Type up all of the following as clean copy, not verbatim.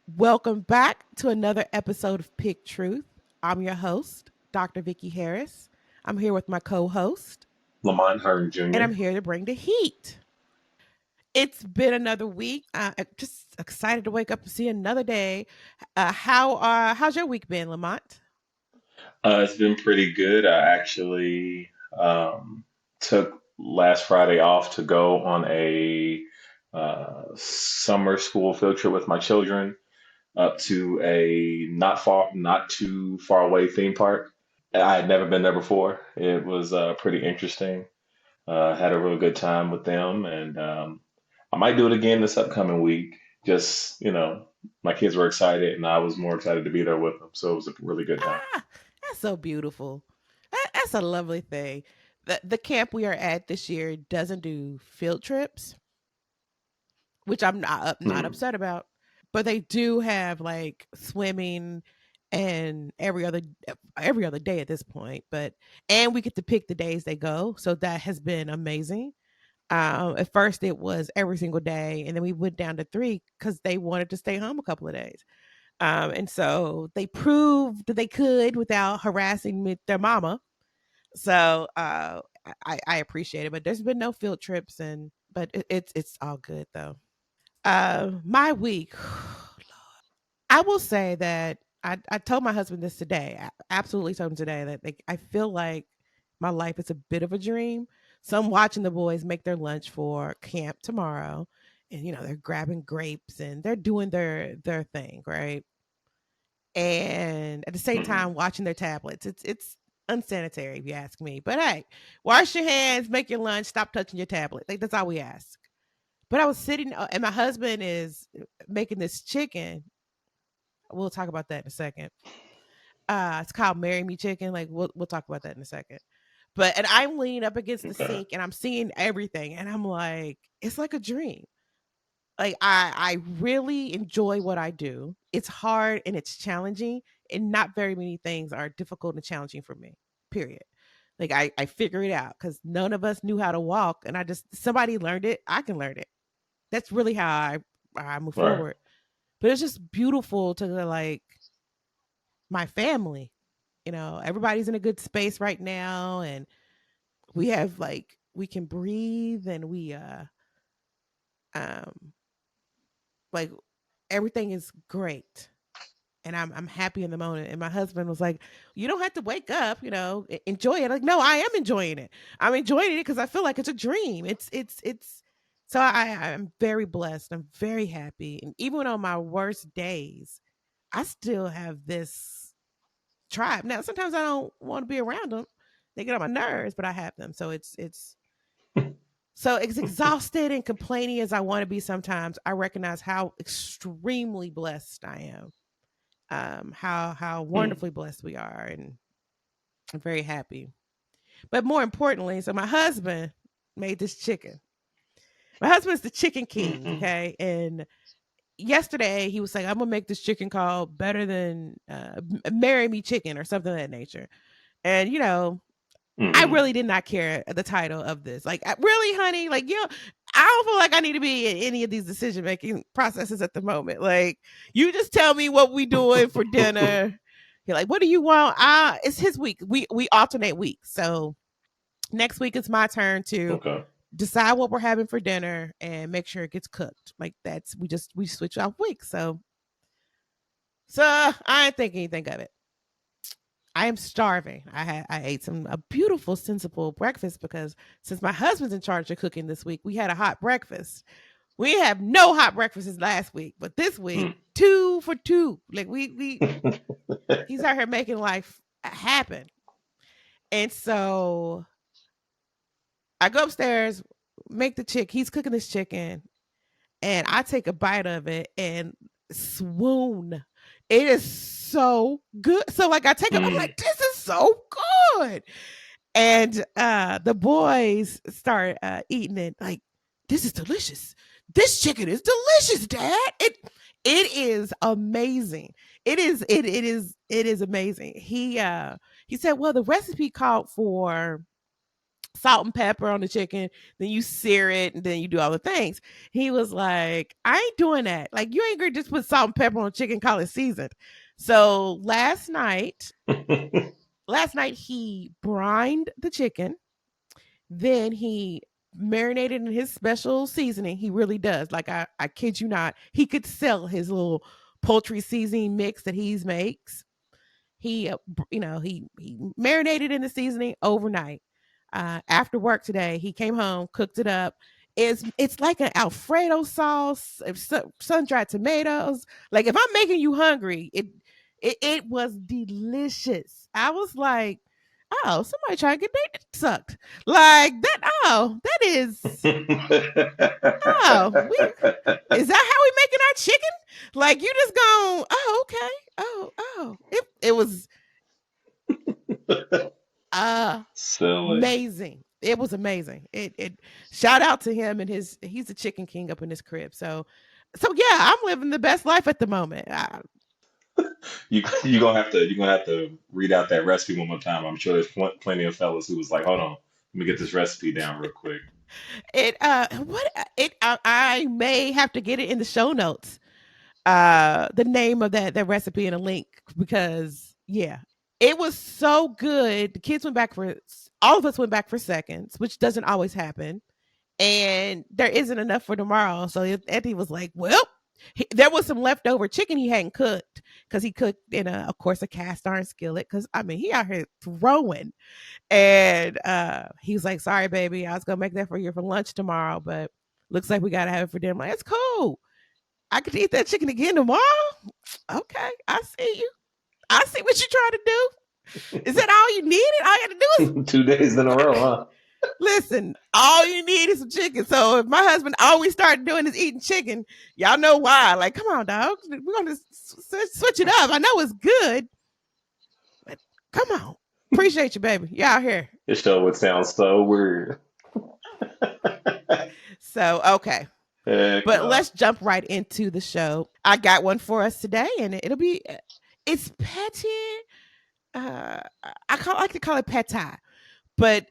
Welcome back to another episode of Pick Truth. I'm your host, Dr. Vicky Harris. I'm here with my co-host, Lamont Hearn and Jr. I'm here to bring the heat. It's been another week. I'm just excited to wake up and see another day. How's your week been, Lamont? It's been pretty good. I actually took last Friday off to go on a summer school field trip with my children up to a not too far away theme park. I had never been there before. It was pretty interesting. Had a real good time with them, and I might do it again this upcoming week. Just, my kids were excited, and I was more excited to be there with them. So it was a really good time. Ah, that's so beautiful. That's a lovely thing. The camp we are at this year doesn't do field trips, which I'm not Hmm. upset about. But they do have like swimming and every other day at this point. But and we get to pick the days they go, so that has been amazing. At first it was every single day, and then we went down to three because they wanted to stay home a couple of days. And so they proved that they could without harassing their mama. So I appreciate it, but there's been no field trips, and but it's all good though. My week. I will say that I told my husband this today. Absolutely told him today that like I feel like my life is a bit of a dream. So I'm watching the boys make their lunch for camp tomorrow, and they're grabbing grapes and they're doing their thing, right? And at the same Hmm. time watching their tablets. It's unsanitary if you ask me. But hey, wash your hands, make your lunch, stop touching your tablet. Like that's all we ask. But I was sitting, and my husband is making this chicken. We'll talk about that in a second. It's called Marry Me Chicken. Like we'll talk about that in a second. But and I'm leaning up against the Okay. sink and I'm seeing everything, and I'm like, it's like a dream. Like I really enjoy what I do. It's hard and it's challenging, and not very many things are difficult and challenging for me. Period. Like I figure it out because none of us knew how to walk, and I just somebody learned it. I can learn it. That's really how I move Right. forward. But it's just beautiful to like my family. Everybody's in a good space right now, and we have like we can breathe, and we um like everything is great. And I'm happy in the moment. And my husband was like, "You don't have to wake up, enjoy it." Like, no, I am enjoying it. I'm enjoying it because I feel like it's a dream. It's. So I'm very blessed. I'm very happy, and even on my worst days, I still have this tribe. Now, sometimes I don't want to be around them. They get on my nerves, but I have them. So it's exhausted and complaining as I want to be sometimes. I recognize how extremely blessed I am. How Hmm. wonderfully blessed we are, and I'm very happy. But more importantly, so my husband made this chicken. My husband's the chicken king, Hmm. okay? And yesterday he was like, "I'm gonna make this chicken called better than marry me chicken or something of that nature." And I Hmm. really did not care the title of this. Like, really, honey? Like, I don't feel like I need to be in any of these decision making processes at the moment. Like, you just tell me what we doing for dinner. You're like, what do you want? It's his week. We alternate weeks. So next week it's my turn to Okay. decide what we're having for dinner and make sure it gets cooked. Like that's we switch off weeks. So I ain't think anything of it. I am starving. I ate a beautiful, sensible breakfast because since my husband's in charge of cooking this week, we had a hot breakfast. We have no hot breakfasts last week, but this week, Hmm. 2 for 2. Like we he's out here making life happen. And so I go upstairs, make the chick. He's cooking this chicken, and I take a bite of it and swoon. It is so good. So like I take it, I'm Hmm. like, this is so good. And the boys start eating it like, this is delicious. This chicken is delicious, Dad. It is amazing. It is amazing. He said, well, the recipe called for salt and pepper on the chicken, then you sear it, and then you do all the things. He was like, I ain't doing that. Like, you ain't gonna just put salt and pepper on chicken, call it seasoned. So last night he brined the chicken, then he marinated in his special seasoning. He really does. Like, I kid you not, he could sell his little poultry seasoning mix that he makes. He marinated in the seasoning overnight. After work today, he came home, cooked it up. It's like an Alfredo sauce, sun dried tomatoes. Like, if I'm making you hungry, it was delicious. I was like, oh, somebody trying to get their dick sucked like that. Oh, that is. Oh, we is that how we making our chicken? Like, you just go, oh, okay. Oh. It was Silly. amazing. It was amazing. It shout out to him and he's a chicken king up in his crib. So yeah, I'm living the best life at the moment. You gonna have to read out that recipe one more time. I'm sure there's plenty of fellas who was like, hold on, let me get this recipe down real quick. It what it I may have to get it in the show notes. The name of that recipe and a link, because yeah, it was so good. The kids went back for all of us went back for seconds, which doesn't always happen. And there isn't enough for tomorrow. So Eddie was like, well, there was some leftover chicken he hadn't cooked because he cooked in of course, a cast iron skillet. Because I mean, he out here throwing, and he was like, "Sorry, baby, I was gonna make that for you for lunch tomorrow, but looks like we gotta have it for dinner." I'm like, it's cool. I could eat that chicken again tomorrow. Okay, I see you. I see what you're trying to do. Is that all you needed? All you had to do is 2 days in a row, huh? listen. All you need is some chicken. So if my husband always started doing is eating chicken, y'all know why. Like, come on, dog. We're gonna switch it up. I know it's good, but come on. Appreciate you, baby. You out here. This show would sound so weird. So okay. Heck But no. let's jump right into the show. I got one for us today, and it'll be it's petty. Like to call it peti, but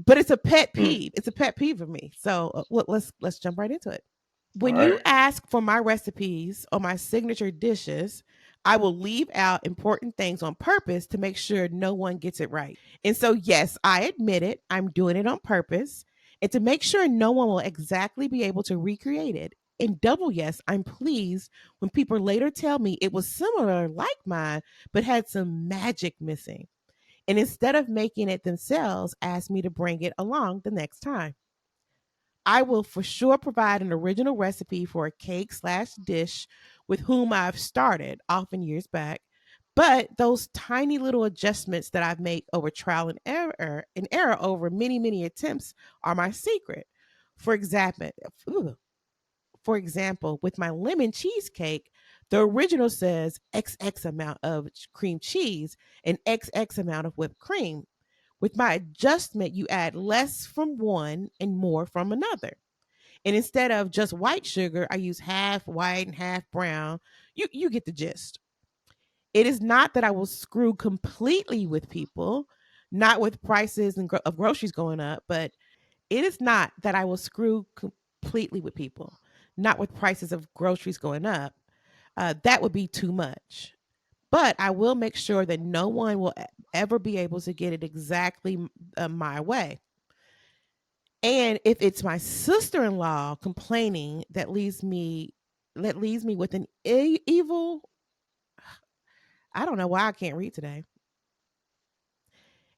but it's a pet Hmm. peeve. It's a pet peeve of me. So let's jump right into it. All When you right. ask for my recipes or my signature dishes, I will leave out important things on purpose to make sure no one gets it right. And so, yes, I admit it, I'm doing it on purpose and to make sure no one will exactly be able to recreate it. And double yes, I'm pleased when people later tell me it was similar like mine, but had some magic missing. And instead of making it themselves, ask me to bring it along the next time. I will for sure provide an original recipe for a cake/dish with whom I've started often years back. But those tiny little adjustments that I've made over trial and error over many, many attempts are my secret. For example, for example, with my lemon cheesecake, the original says XX amount of cream cheese and XX amount of whipped cream. With my adjustment, you add less from one and more from another. And instead of just white sugar, I use half white and half brown. You get the gist. It is not that I will screw completely with people, not with prices of groceries going up, but it is not that I will screw completely with people, not with prices of groceries going up. That would be too much. But I will make sure that no one will ever be able to get it exactly my way. And if it's my sister-in-law complaining, that leaves me with an evil. I don't know why I can't read today.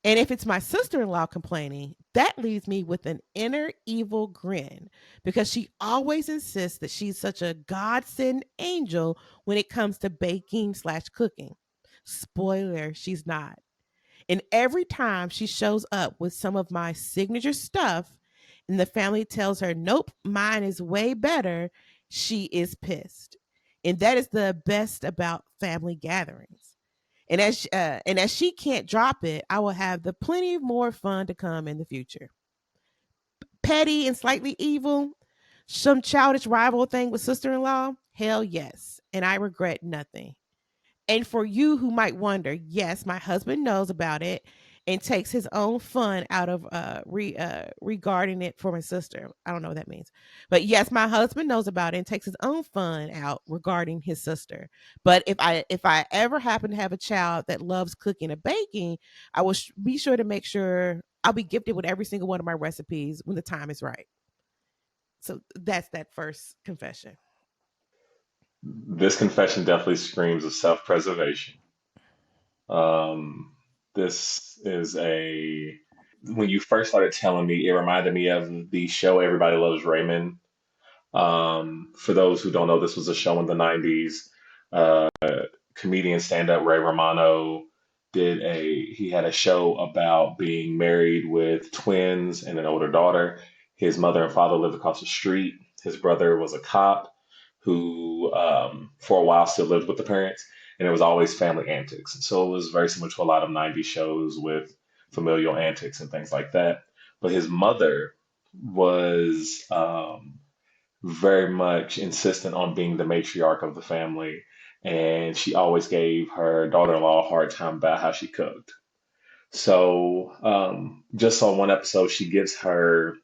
And if it's my sister-in-law complaining, that leaves me with an inner evil grin because she always insists that she's such a godsend angel when it comes to baking/cooking. Spoiler, she's not. And every time she shows up with some of my signature stuff and the family tells her, nope, mine is way better, she is pissed. And that is the best about family gatherings. And as she can't drop it, I will have the plenty more fun to come in the future. Petty and slightly evil, some childish rival thing with sister-in-law? Hell yes. And I regret nothing. And for you who might wonder, yes, my husband knows about it. and takes his own fun out of regarding it for my sister. I don't know what that means. But yes, my husband knows about it and takes his own fun out regarding his sister. But if I ever happen to have a child that loves cooking and baking, I will be sure to make sure I'll be gifted with every single one of my recipes when the time is right. So that's that first confession. This confession definitely screams of self-preservation. Um, this is a when you first started telling me, it reminded me of the show Everybody Loves Raymond. For those who don't know, this was a show in the 90s. Uh, Comedian stand-up Ray Romano he had a show about being married with twins and an older daughter. His mother and father lived across the street. His brother was a cop who, for a while, still lived with the parents, and it was always family antics. So it was very similar to a lot of 90s shows with familial antics and things like that. But his mother was very much insistent on being the matriarch of the family, and she always gave her daughter-in-law a hard time about how she cooked. So, just on one episode, she gives her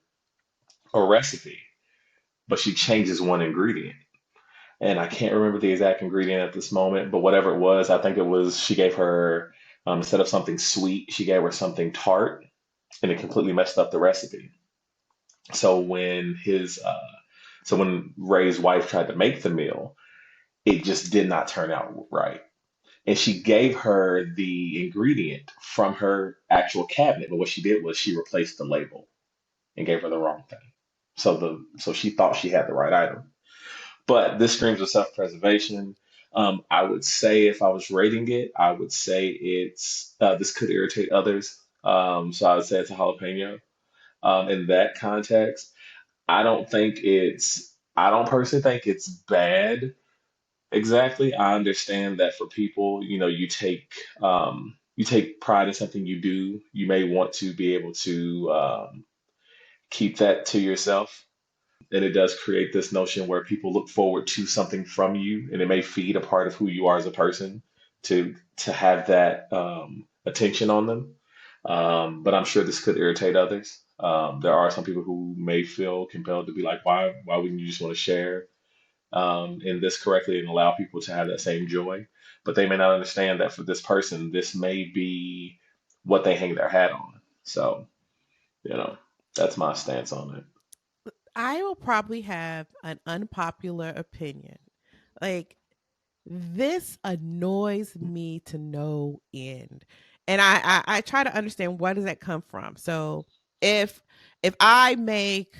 a recipe, but she changes one ingredient. And I can't remember the exact ingredient at this moment, but whatever it was, I think it was she gave her, instead of something sweet, she gave her something tart, and it completely messed up the recipe. So when Ray's wife tried to make the meal, it just did not turn out right. And she gave her the ingredient from her actual cabinet, but what she did was she replaced the label and gave her the wrong thing. So she thought she had the right item. But this screams of self-preservation. I would say if I was rating it, I would say it's this could irritate others. So I would say it's a jalapeno. In that context, I don't personally think it's bad. Exactly. I understand that for people, you take pride in something you do. You may want to be able to keep that to yourself. And it does create this notion where people look forward to something from you, and it may feed a part of who you are as a person to have that attention on them. But I'm sure this could irritate others. There are some people who may feel compelled to be like, why wouldn't you just want to share in this correctly and allow people to have that same joy? But they may not understand that for this person, this may be what they hang their hat on. So, you know, that's my stance on it. I will probably have an unpopular opinion. Like, this annoys me to no end. And I try to understand where does that come from. So if if I make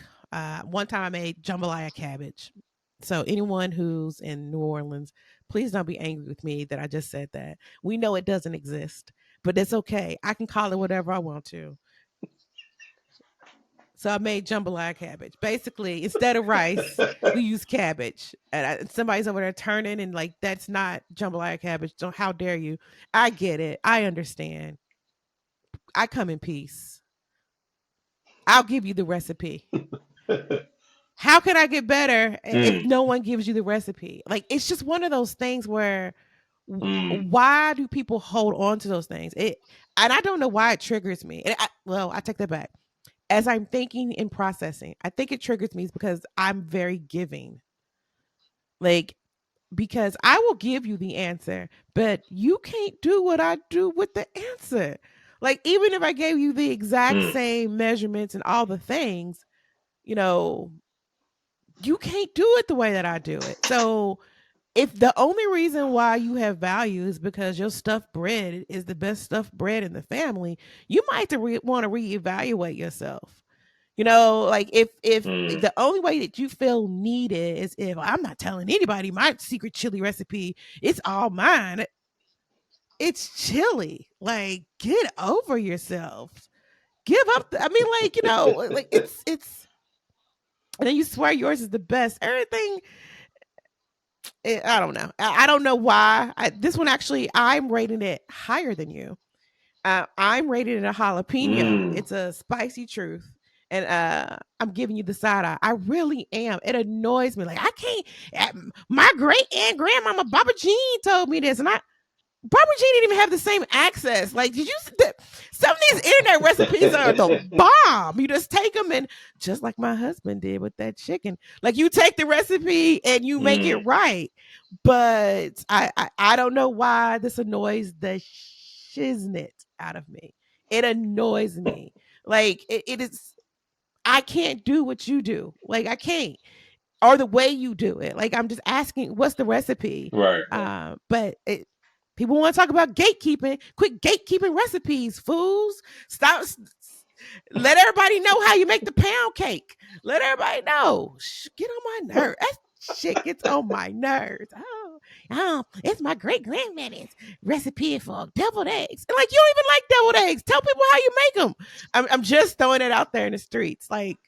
one time I made jambalaya cabbage. So anyone who's in New Orleans, please don't be angry with me that I just said that. We know it doesn't exist, but it's okay. I can call it whatever I want to. So I made jambalaya cabbage. Basically, instead of rice, we use cabbage. And somebody's over there turning and like, that's not jambalaya cabbage. So how dare you? I get it. I understand. I come in peace. I'll give you the recipe. How can I get better if Mm, no one gives you the recipe? Like, it's just one of those things where mm, why do people hold on to those things? And I don't know why it triggers me. Well, I take that back. As I'm thinking and processing, I think it triggers me because I'm very giving. Like, because I will give you the answer, but you can't do what I do with the answer. Like, even if I gave you the exact mm, same measurements and all the things, you know, you can't do it the way that I do it. So, if the only reason why you have value is because your stuffed bread is the best stuffed bread in the family, you might want to reevaluate yourself. Like, if mm, the only way that you feel needed is if I'm not telling anybody my secret chili recipe, it's all mine. It's chili. Like, get over yourself. Give up. I mean, like, like it's and then you swear yours is the best. Everything. I don't know. I don't know why. This one actually, I'm rating it higher than you. I'm rating it a jalapeno. mm. It's a spicy truth. And I'm giving you the side eye. I really am. It annoys me. Like, I can't. My great aunt grandmama Baba Jean told me this, and I Barbara Jean didn't even have the same access. Like, did you? Some of these internet recipes are the bomb. You just take them and just like my husband did with that chicken. Like you take the recipe and you make it Mm, right. But I don't know why this annoys the shiznit out of me. It annoys me. Like it is. I can't do what you do. Like I can't or the way you do it. Like I'm just asking, what's the recipe? right. But people want to talk about gatekeeping. Quit gatekeeping recipes, fools. Stop. Let everybody know how you make the pound cake. Let everybody know. Get on my nerves. That shit gets on my nerves. Oh, it's my great grandmother's recipe for deviled eggs. And like, you don't even like deviled eggs. Tell people how you make them. I'm just throwing it out there in the streets. Like,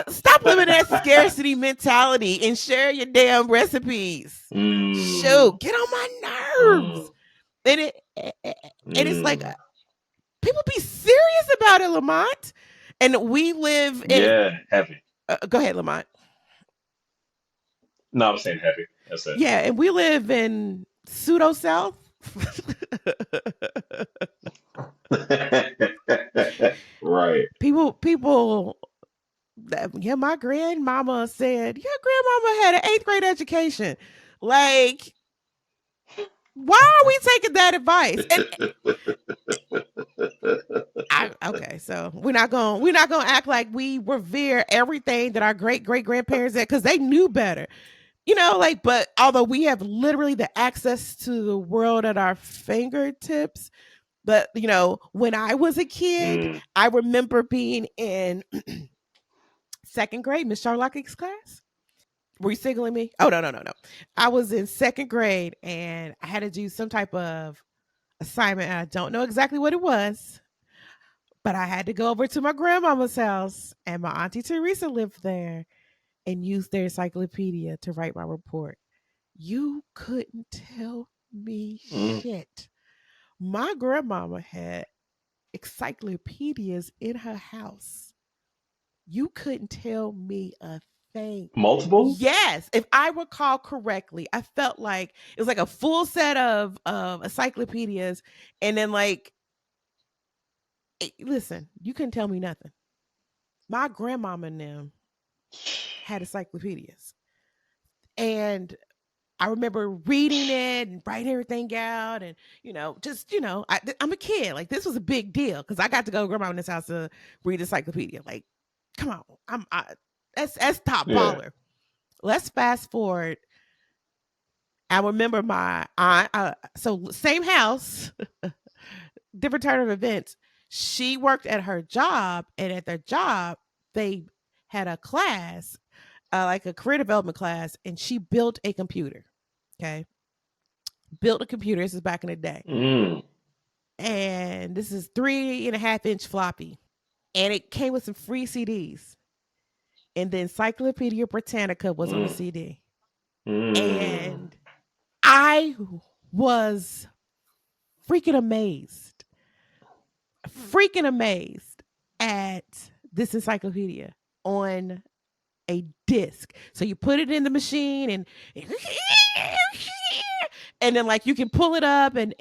stop living that scarcity mentality and share your damn recipes. Mm, Shoot, get on my mm, nerves. And it's like mm. people be serious about it, Lamont. And we live in. Yeah, heavy. Go ahead, Lamont. No, I'm saying heavy. That's it. Yeah, and we live in pseudo South. Right. People. Yeah, my grandmama said your grandmama had an eighth grade education. Like, why are we taking that advice? And okay, so we're not gonna act like we revere everything that our great great grandparents did because they knew better, like. But although we have literally the access to the world at our fingertips, but when I was a kid, Mm, I remember being in second grade, Miss Charlott's class. Were you signaling me? Oh, no, no, no, no. I was in second grade and I had to do some type of assignment. And I don't know exactly what it was, but I had to go over to my grandmama's house, and my auntie Teresa lived there, and use their encyclopedia to write my report. You couldn't tell me mm. shit. My grandmama had encyclopedias in her house. You couldn't tell me a thing. Multiples? Yes, if I recall correctly, I felt like it was like a full set of encyclopedias, and then like, listen, you couldn't tell me nothing. My grandmama and them had encyclopedias, and I remember reading it and writing everything out, and just I'm a kid. Like this was a big deal because I got to go to grandma's house to read the encyclopedia. Like, come on, that's top Yeah. baller. Let's fast forward. I remember my aunt. So same house, different turn of events. She worked at her job, and at their job, they had a class, like a career development class, and she built a computer. Okay, built a computer. This is back in the day, Mm, and this is 3.5-inch floppy, and it came with some free CDs. And the Encyclopedia Britannica was on the mm, CD, mm, and I was freaking amazed, at this encyclopedia on a disc. So you put it in the machine and then like you can pull it up and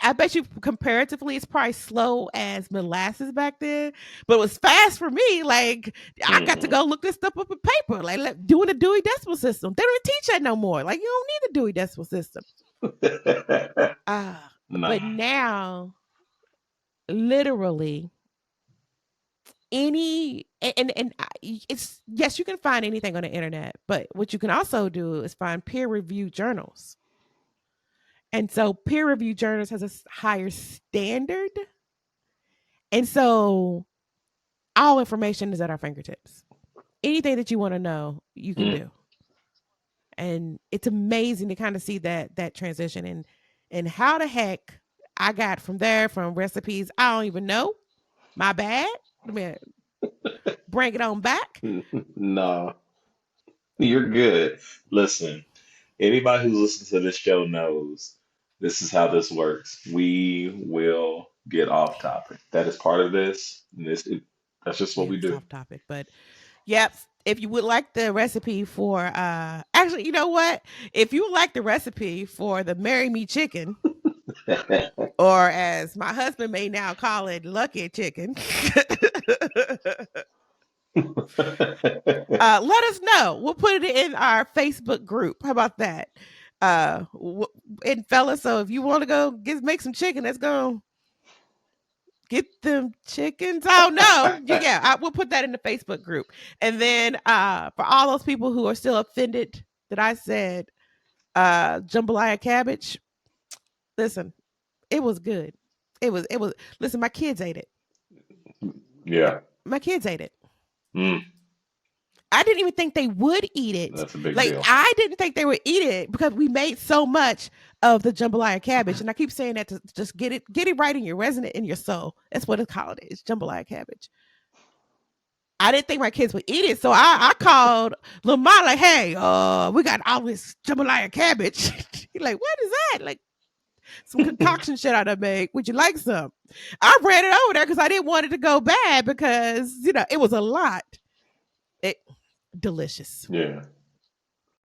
I bet you comparatively it's probably slow as molasses back then, but it was fast for me. Like I got to mm. go look this stuff up in paper, like doing a Dewey Decimal System. They don't even teach that no more. Like you don't need the Dewey Decimal System. But Nah. now, literally, it's yes, you can find anything on the internet, but what you can also do is find peer reviewed journals. And so peer reviewed journals has a higher standard, and so all information is at our fingertips. Anything that you want to know, you can Mm. do. And it's amazing to kind of see that transition, and how the heck I got from there, from recipes I don't even know. My bad. Let me bring it on back. No, you're good. Listen, anybody who's listened to this show knows this is how this works. We will get off topic. That is part of this. That's just what Yeah, we it's do. off topic, but yep. If you would like the recipe for actually, you know what? If you would like the recipe for the Marry Me chicken, or as my husband may now call it, Lucky Chicken, let us know. We'll put it in our Facebook group. How about that? And fellas, so if you want to go make some chicken, let's go get them chickens. Oh no, yeah, we'll put that in the Facebook group. And then for all those people who are still offended that I said jambalaya cabbage, listen, it was good. It was. Listen, my kids ate it. Yeah. My kids ate it. Mm, I didn't even think they would eat it. that's a big Like deal. I didn't think they would eat it because we made so much of the jambalaya cabbage, and I keep saying that to just get it right in your resonant in your soul. That's what it's called. It's jambalaya cabbage. I didn't think my kids would eat it, so I called Lamar like, "Hey, we got all this jambalaya cabbage." He's like, "What is that?" Like some concoction shit I done made. Would you like some? I ran it over there because I didn't want it to go bad because it was a lot. It delicious. Yeah.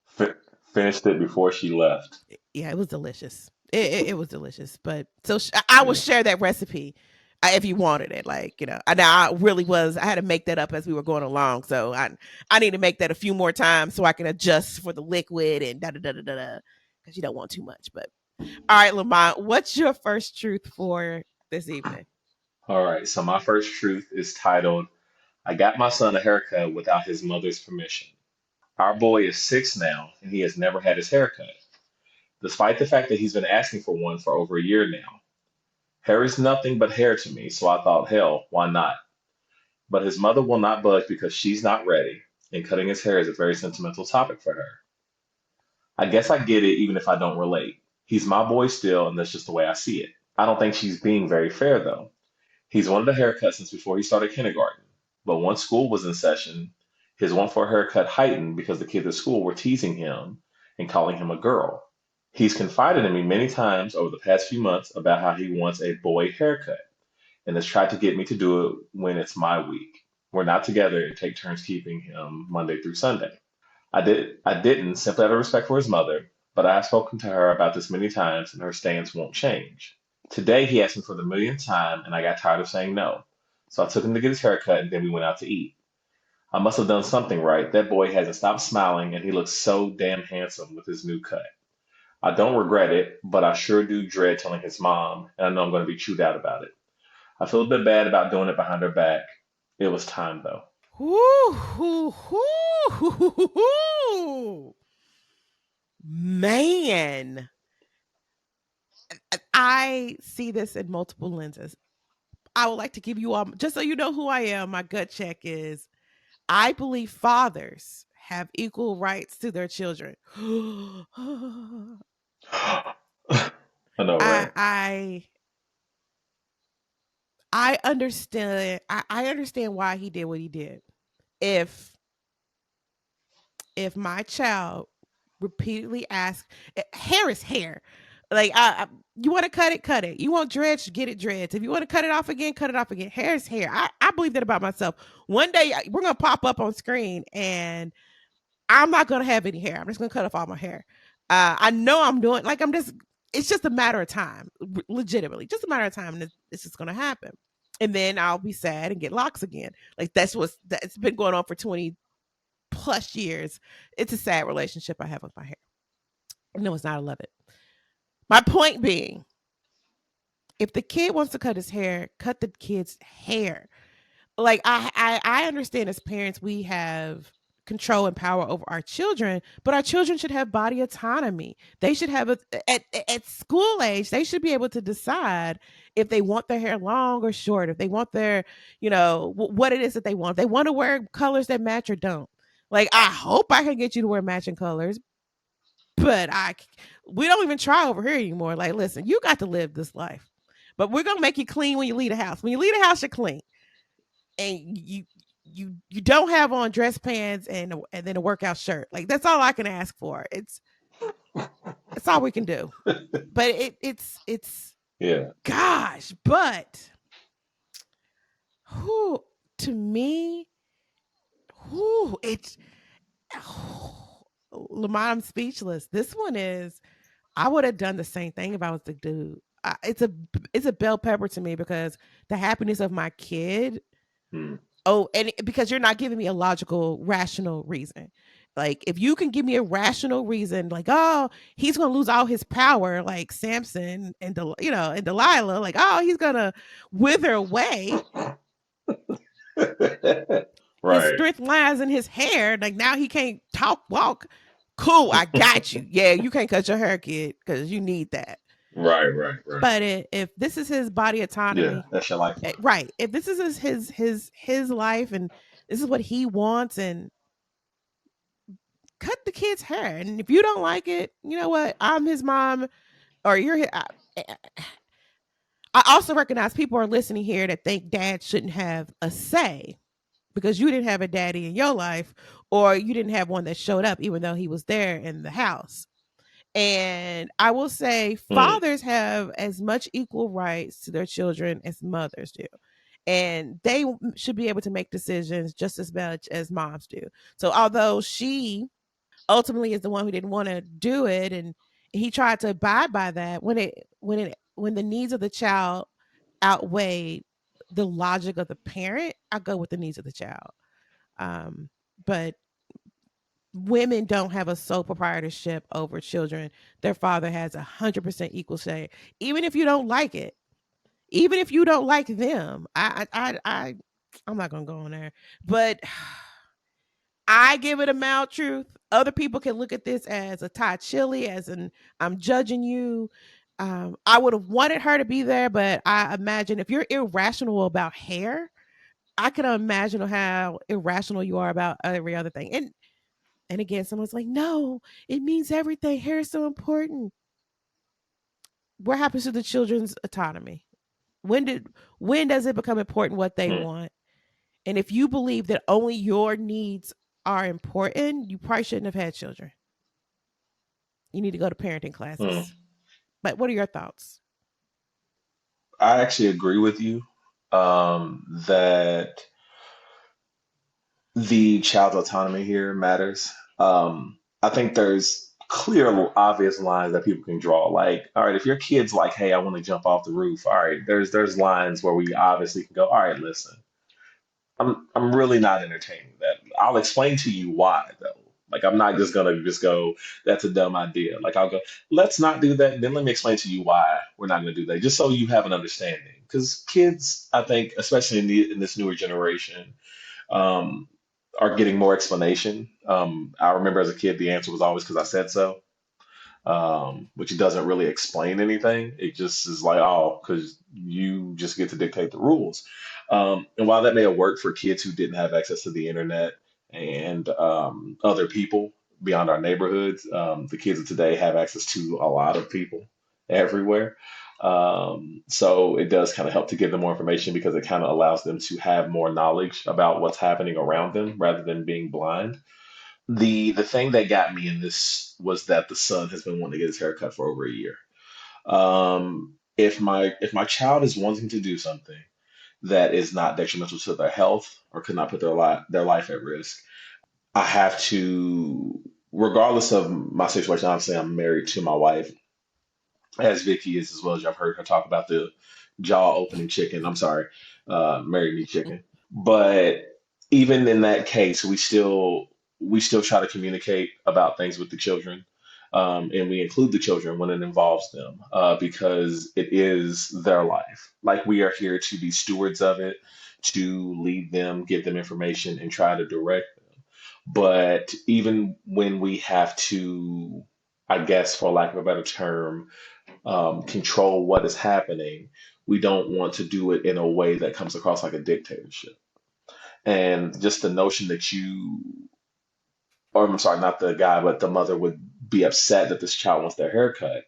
Fi Finished it before she left. Yeah, it was delicious. It was delicious. But so I will Yeah. share that recipe if you wanted it. Like I really was. I had to make that up as we were going along. So I need to make that a few more times so I can adjust for the liquid and da da da da da. Because you don't want too much. But all right, Lamont, what's your first truth for this evening? All right. So my first truth is titled, I got my son a haircut without his mother's permission. Our boy is 6 now, and he has never had his hair cut, despite the fact that he's been asking for one for over a year now. Hair is nothing but hair to me, so I thought, hell, why not? But his mother will not budge because she's not ready, and cutting his hair is a very sentimental topic for her. I guess I get it even if I don't relate. He's my boy still, and that's just the way I see it. I don't think she's being very fair, though. He's wanted a haircut since before he started kindergarten. But once school was in session, his want for a haircut heightened because the kids at school were teasing him and calling him a girl. He's confided in me many times over the past few months about how he wants a boy haircut and has tried to get me to do it when it's my week. We're not together and take turns keeping him Monday through Sunday. I didn't simply out of respect for his mother, but I have spoken to her about this many times and her stance won't change. Today he asked me for the millionth time and I got tired of saying no. So I took him to get his hair cut and then we went out to eat. I must have done something right. That boy hasn't stopped smiling and he looks so damn handsome with his new cut. I don't regret it, but I sure do dread telling his mom, and I know I'm going to be chewed out about it. I feel a bit bad about doing it behind her back. It was time though. Whoo, hoo, hoo, hoo, hoo, hoo. Man, I see this in multiple lenses. I would like to give you all, just so you know who I am, my gut check is I believe fathers have equal rights to their children. I know, I right? I I understand I understand why he did what he did. If if my child repeatedly asks, hair is hair. Like you want to cut it. You want dreads, get it dreads. If you want to cut it off again. Hair is hair. I believe that about myself. One day we're gonna pop up on screen and I'm not gonna have any hair. I'm just gonna cut off all my hair. I know I'm doing like I'm just. It's just a matter of time, legitimately, just a matter of time. And it's just gonna happen, and then I'll be sad and get locks again. Like that's been going on for 20+ years. It's a sad relationship I have with my hair. No, it's not. I love it. My point being, if the kid wants to cut his hair, cut the kid's hair. Like I understand as parents we have control and power over our children, but our children should have body autonomy. They should have at school age, they should be able to decide if they want their hair long or short, if they want their, what it is that they want. If they want to wear colors that match or don't. Like I hope I can get you to wear matching colors, but we don't even try over here anymore. Like, listen, you got to live this life. But we're gonna make you clean when you leave the house. When you leave the house, you're clean and you don't have on dress pants and then a workout shirt. Like that's all I can ask for. It's all we can do. But it's Yeah. gosh, but who to me, Whew, it's Lamont, I'm speechless. This one is I would have done the same thing if I was the dude. It's a bell pepper to me because the happiness of my kid. Hmm. Oh, and because you're not giving me a logical, rational reason. Like if you can give me a rational reason, like oh he's gonna lose all his power, like Samson and and Delilah, like oh he's gonna wither away. His Right, strength lies in his hair. Like now he can't talk, walk. Cool, I got you. Yeah, you can't cut your hair, kid, because you need that. right. But if this is his body Yeah, autonomy, that's your lifeline. right? If this is his life and this is what he wants, and cut the kid's hair. And if you don't like it, you know what? I'm his mom, or I also recognize people are listening here that think dad shouldn't have a say because you didn't have a daddy in your life, or you didn't have one that showed up even though he was there in the house. And I will say Hmm. fathers have as much equal rights to their children as mothers do. And they should be able to make decisions just as much as moms do. So although she ultimately is the one who didn't want to do it, and he tried to abide by that, when the needs of the child outweigh the logic of the parent, I go with the needs of the child. But women don't have a sole proprietorship over children. Their father has 100% equal say, even if you don't like it, even if you don't like them. I'm not gonna go on there, but I give it a mild truth. Other people can look at this as a Thai chili, as an I'm judging you. I would have wanted her to be there, but I imagine if you're irrational about hair, I can imagine how irrational you are about every other thing. And again, someone's like, "No, it means everything. Hair is so important." What happens to the children's autonomy? When did when does it become important what they Hmm. want? And if you believe that only your needs are important, you probably shouldn't have had children. You need to go to parenting Hmm. classes. But what are your thoughts? I actually agree with you that the child's autonomy here matters. I think there's clear, obvious lines that people can draw. Like, all right, if your kid's like, "Hey, I want to jump off the roof," all right, there's lines where we obviously can go, "All right, listen, I'm really not entertaining that. I'll explain to you why, though. Like, I'm not just gonna just go, that's a dumb idea. Like, I'll go, let's not do that. And then let me explain to you why we're not gonna do that, just so you have an understanding. Because kids, I think, especially in this newer generation, um, are getting more explanation. I remember as a kid, the answer was always because I said so, which doesn't really explain anything. It just is like, oh, because you just get to dictate the rules. And while that may have worked for kids who didn't have access to the internet and other people beyond our neighborhoods, the kids of today have access to a lot of people everywhere. So it does kind of help to give them more information because it kind of allows them to have more knowledge about what's happening around them rather than being blind. The thing that got me in this was that the son has been wanting to get his hair cut for over a year. If my child is wanting to do something that is not detrimental to their health or could not put their life at risk, I have to, regardless of my situation. Obviously, I'm married to my wife, as Vicky is as well, as I've heard her talk about the jaw opening chicken. I'm sorry, married me chicken. But even in that case, we still try to communicate about things with the children, and we include the children when it involves them, because it is their life. Like we are here to be stewards of it, to lead them, give them information, and try to direct them. But even when we have to, I guess, for lack of a better term, control what is happening, we don't want to do it in a way that comes across like a dictatorship. And just the notion that or I'm sorry, not the guy, but the mother would be upset that this child wants their haircut,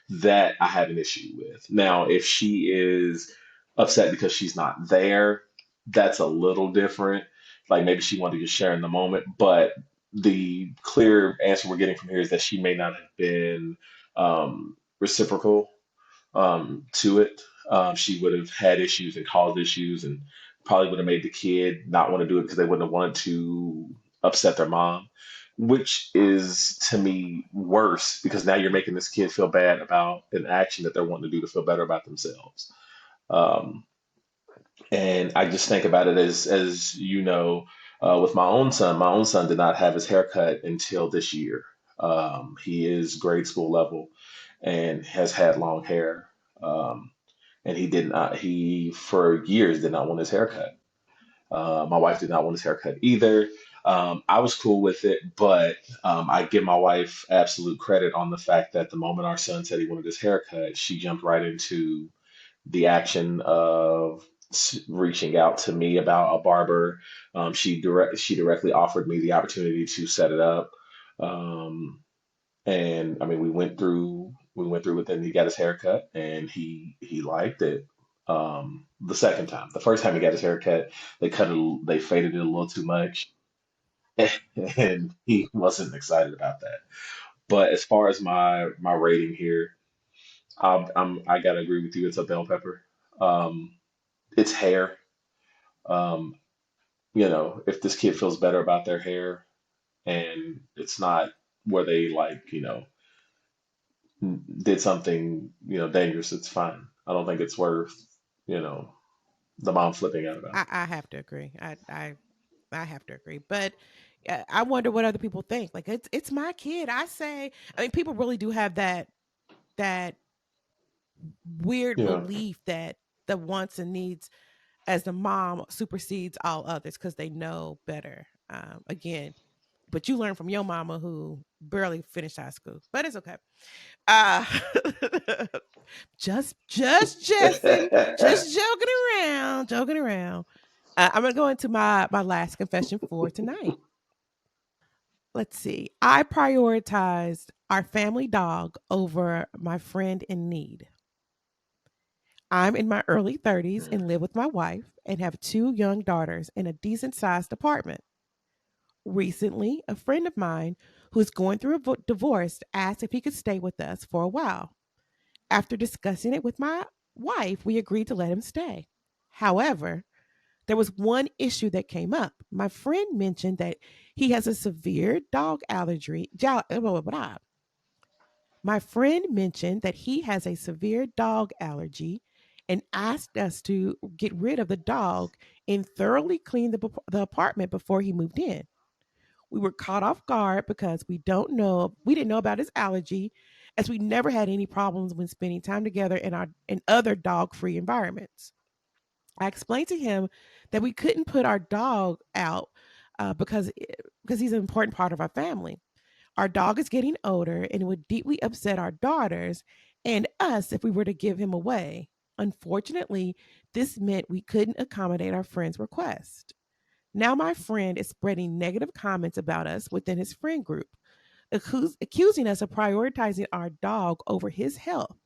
that I have an issue with. Now, if she is upset because she's not there, that's a little different. Like maybe she wanted to just share in the moment, but the clear answer we're getting from here is that she may not have been reciprocal to it. She would have had issues and caused issues and probably would have made the kid not want to do it because they wouldn't have wanted to upset their mom, which is to me worse because now you're making this kid feel bad about an action that they're wanting to do to feel better about themselves. Um, and I just think about it as you know, with my own son. My own son did not have his haircut until this year. He is grade school level and has had long hair. Um, and he did not. He for years did not want his haircut. My wife did not want his haircut either. I was cool with it, but I give my wife absolute credit on the fact that the moment our son said he wanted his haircut, she jumped right into the action of reaching out to me about a barber. She directly offered me the opportunity to set it up. Um, and I mean, we went through with it. And he got his haircut, and he liked it. The second time, the first time he got his haircut, they faded it a little too much, and he wasn't excited about that. But as far as my rating here, I gotta agree with you. It's a bell pepper. Um, it's hair. Um, if this kid feels better about their hair, and it's not where they like, did something, dangerous, it's fine. I don't think it's worth, you know, the mom flipping out about I have to agree. I have to agree. But I wonder what other people think. Like it's my kid. I say. I mean, people really do have that weird it. belief that the wants and needs as the mom supersedes all others because they know better. Again, but you learn from your mama who barely finished high school. But it's okay. Uh, just jesting, Yeah. just joking around, joking around. I'm gonna go into my last confession for tonight. Let's see. I prioritized our family dog over my friend in need. I'm in my early 30s and live with my wife and have two young daughters in a decent sized apartment. Recently, a friend of mine who is going through a divorce asked if he could stay with us for a while. After discussing it with my wife, we agreed to let him stay. However, there was one issue that came up. My friend mentioned that he has a severe dog allergy. My friend mentioned that he has a severe dog allergy and asked us to get rid of the dog and thoroughly clean the apartment before he moved in. We were caught off guard because we didn't know about his allergy as we never had any problems when spending time together in other dog-free environments. I explained to him that we couldn't put our dog out because he's an important part of our family. Our dog is getting older and it would deeply upset our daughters and us if we were to give him away. Unfortunately, this meant we couldn't accommodate our friend's request. Now, my friend is spreading negative comments about us within his friend group, accusing us of prioritizing our dog over his health.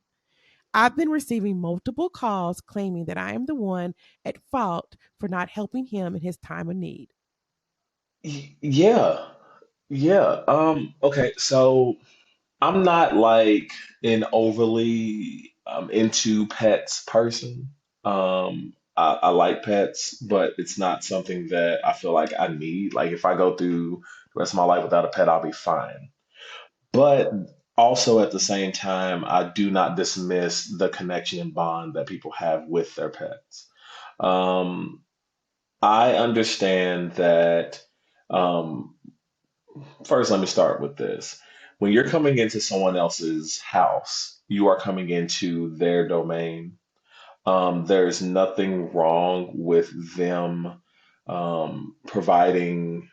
I've been receiving multiple calls claiming that I am the one at fault for not helping him in his time of need. Yeah. Yeah. Okay. So I'm not like an overly into pets person. I like pets, but it's not something that I feel like I need. Like if I go through the rest of my life without a pet, I'll be fine. But also at the same time, I do not dismiss the connection and bond that people have with their pets. Um, I understand that. Um, First, let me start with this. When you're coming into someone else's house, you are coming into their domain. There's nothing wrong with them providing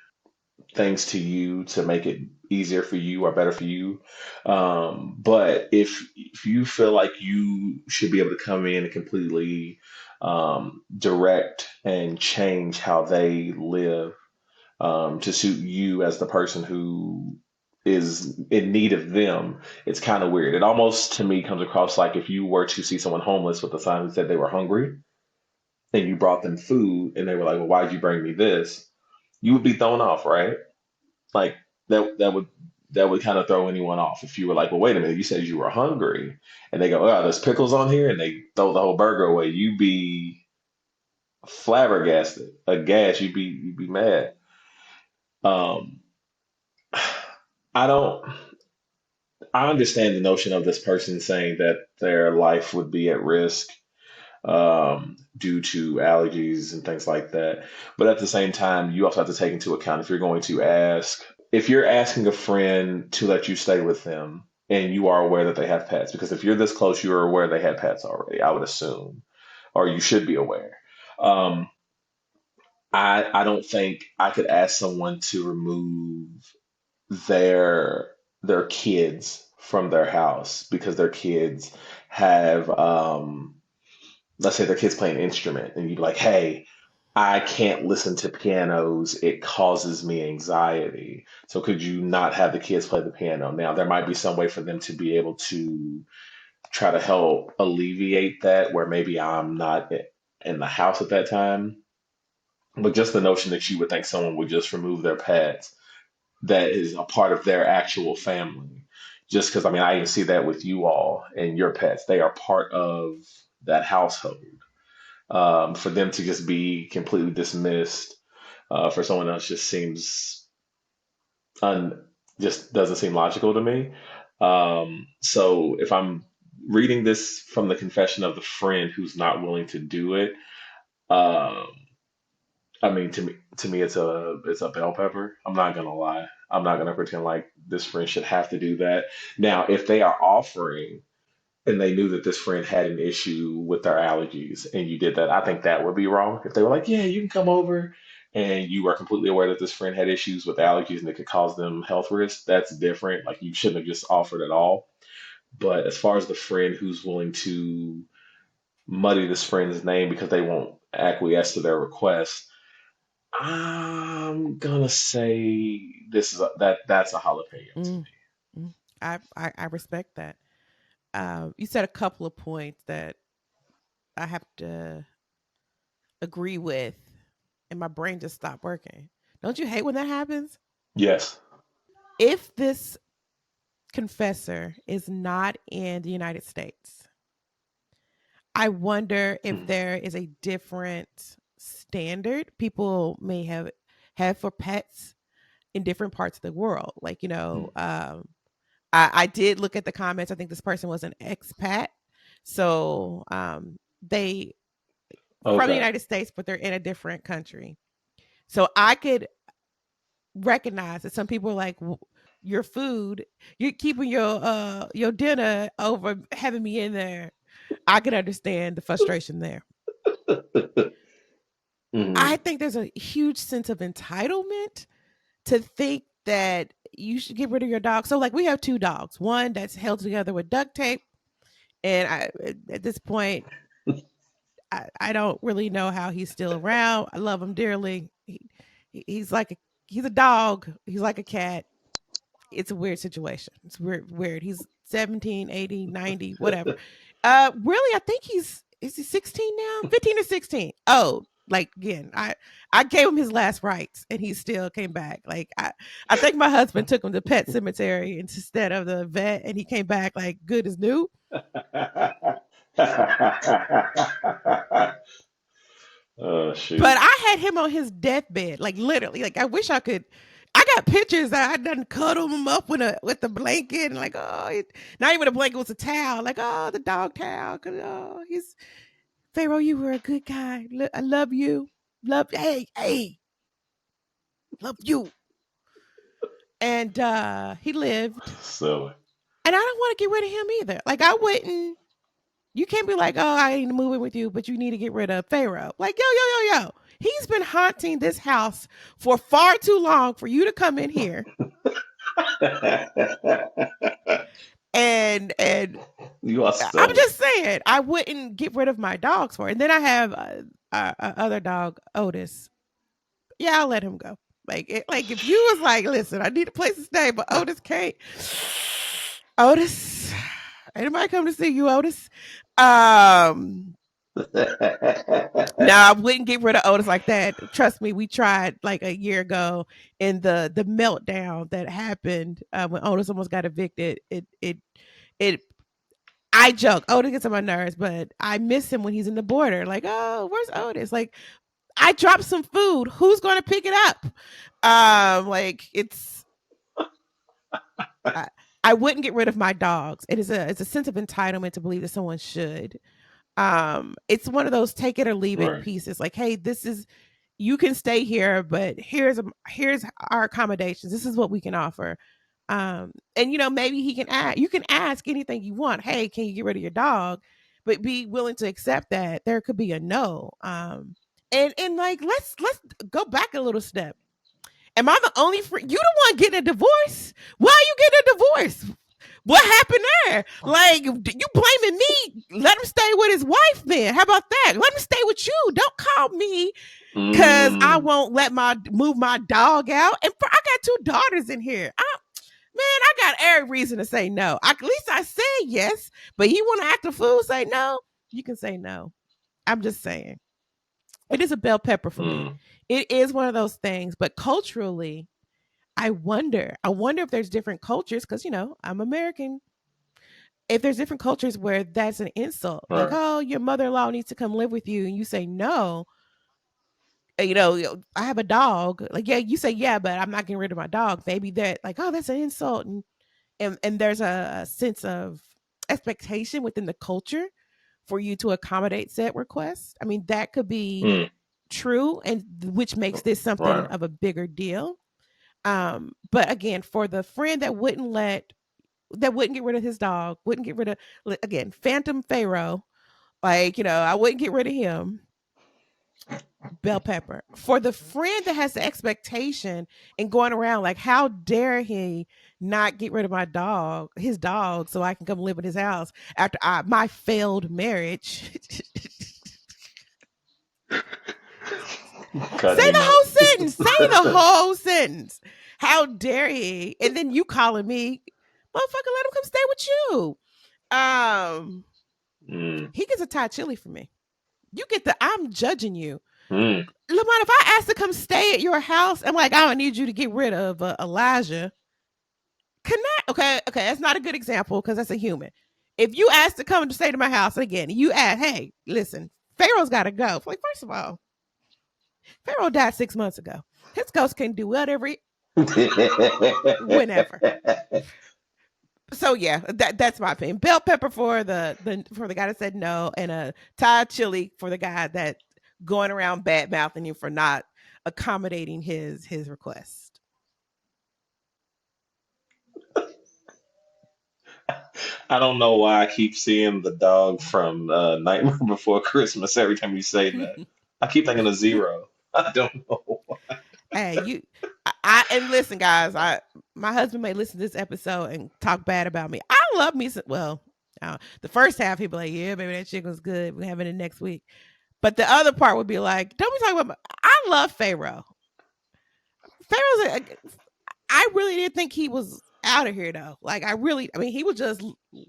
things to you to make it easier for you or better for you. But if you feel like you should be able to come in and completely direct and change how they live to suit you as the person who is in need of them, it's kind of weird. It almost to me comes across like if you were to see someone homeless with a sign that said they were hungry and you brought them food and they were like, well, why'd you bring me this? You would be thrown off, right? Like that would kind of throw anyone off if you were like, well, wait a minute, you said you were hungry, and they go, oh, there's pickles on here, and they throw the whole burger away. You'd be flabbergasted, aghast. You'd be mad. Um, I don't. I understand the notion of this person saying that their life would be at risk due to allergies and things like that. But at the same time, you also have to take into account if you're going to ask, if you're asking a friend to let you stay with them and you are aware that they have pets, because if you're this close, you're aware they had pets already, I would assume, or you should be aware. Um, I don't think I could ask someone to remove their their kids from their house because their kids have let's say their kids play an instrument and you'd be like, hey, I can't listen to pianos. It causes me anxiety. So could you not have the kids play the piano? Now, there might be some way for them to be able to try to help alleviate that where maybe I'm not in the house at that time. But just the notion that you would think someone would just remove their pets that is a part of their actual family. Just because, I mean, I even see that with you all and your pets. They are part of that household. For them to just be completely dismissed for someone else just seems un just doesn't seem logical to me. So if I'm reading this from the confession of the friend who's not willing to do it, um, I mean to me it's a bell pepper. I'm not gonna lie. I'm not gonna pretend like this friend should have to do that. Now, if they are offering and they knew that this friend had an issue with their allergies and you did that, I think that would be wrong. If they were like, yeah, you can come over and you are completely aware that this friend had issues with allergies and it could cause them health risks, that's different. Like you shouldn't have just offered at all. But as far as the friend who's willing to muddy this friend's name because they won't acquiesce to their request, I'm gonna say that's a jalapeno to Mm, mm. I respect that. You said a couple of points that I have to agree with, and my brain just stopped working. Don't you hate when that happens? me. Yes. If this confessor is not in the United States, I wonder if Hmm. there is a different standard people may have for pets in different parts of the world. Like, Hmm. I did look at the comments. I think this person was an expat. So they from the Okay. United States, but they're in a different country. So I could recognize that some people are like, your food, you're keeping your dinner over having me in there. I can understand the frustration there. I Hmm. think there's a huge sense of entitlement to think that you should get rid of your dog. So like we have two dogs, one that's held together with duct tape, and at this point I don't really know how he's still around. I love him dearly. He's like he's a dog. He's like a cat. It's a weird situation. It's weird. He's 17, 80, 90, whatever. Really, I think is he 16 now? 15 or 16. Oh, like again, I gave him his last rites and he still came back. Like I think my husband took him to pet cemetery instead of the vet and he came back like good as new. Oh But shoot. I had him on his deathbed, like literally. Like I wish I could. I got pictures that I done cuddle him up with a blanket and like not even a blanket, it was a towel. Like the dog towel. Oh, he's Pharaoh. You were a good guy. I love you. Love hey love you. And he lived, Silly. and I don't want to get rid of him either. Like I wouldn't. You can't be like, oh, I ain't moving with you, but you need to get rid of Pharaoh. Like, yo. He's been haunting this house for far too long for you to come in here and You are I'm silly. just saying, I wouldn't get rid of my dogs for it. And then I have other dog, Otis. Yeah, I'll let him go. Like if you was like, listen, I need a place to stay, but Otis can't. Otis, anybody come to see you, Otis? Um, No, I wouldn't get rid of Otis like that. Trust me, we tried like a year ago, and the meltdown that happened when Otis almost got evicted. It I joke, Otis gets on my nerves, but I miss him when he's in the border. Like, oh, where's Otis? Like, I dropped some food. Who's going to pick it up? Like I, I wouldn't get rid of my dogs. It's a sense of entitlement to believe that someone should. It's one of those take it or leave it Right. pieces. Like, hey, this is you can stay here, but here's our accommodations. This is what we can offer. And maybe he can ask. You can ask anything you want. Hey, can you get rid of your dog? But be willing to accept that there could be a no. And like let's go back a little step. Am I the only you the one getting a divorce? Why are you getting a divorce? What happened there? Like, you blaming me? Let him stay with his wife then. How about that? Let him stay with you. Don't call me because I Mm, won't let my move my dog out. And I got two daughters in here. Man, I got every reason to say no. At least I said yes, but you want to act a fool, say no? You can say no. I'm just saying. It is a bell pepper for me. mm, It is one of those things, but culturally, I wonder if there's different cultures because I'm American. If there's different cultures where that's an insult, like, right. oh, your mother-in-law needs to come live with you, and you say no. I have a dog. Like, yeah, you say yeah, but I'm not getting rid of my dog. Maybe that, like, oh, that's an insult, and there's a sense of expectation within the culture for you to accommodate said request. I mean, that could be Mm, true, and which makes this something right. of a bigger deal. But again, for the friend that wouldn't get rid of his dog, wouldn't get rid of again, Phantom Pharaoh, like, I wouldn't get rid of him. Bell pepper. For the friend that has the expectation and going around like, how dare he not get rid of his dog, so I can come live in his house after my failed marriage. Say Cutting the him up. whole sentence. Say the whole sentence. How dare he? And then you calling me, motherfucker, let him come stay with you. Um, Mm, he gets a Thai chili from me. You get the I'm judging you. mm. Lamont, if I ask to come stay at your house, I'm like, I don't need you to get rid of Elijah. Can I? Okay, okay, that's not a good example because that's a human. If you ask to come to stay to my house again, you ask, hey, listen, Pharaoh's got to go. Like, first of all, Pharaoh died 6 months ago. His ghost can do whatever, whenever. So yeah, that's my opinion. Bell pepper for the guy that said no, and a Thai chili for the guy that going around bad mouthing you for not accommodating his request. I don't know why I keep seeing the dog from Nightmare Before Christmas every time you say that. I keep thinking of Zero. I don't know. Hey, and listen, guys. My husband may listen to this episode and talk bad about me. I love me some. Well, the first half he'd be like, "Yeah, baby, that chicken was good. We're having it next week." But the other part would be like, "Don't be talking about." I love Pharaoh. I really didn't think he was out of here though. Like, I mean, he was just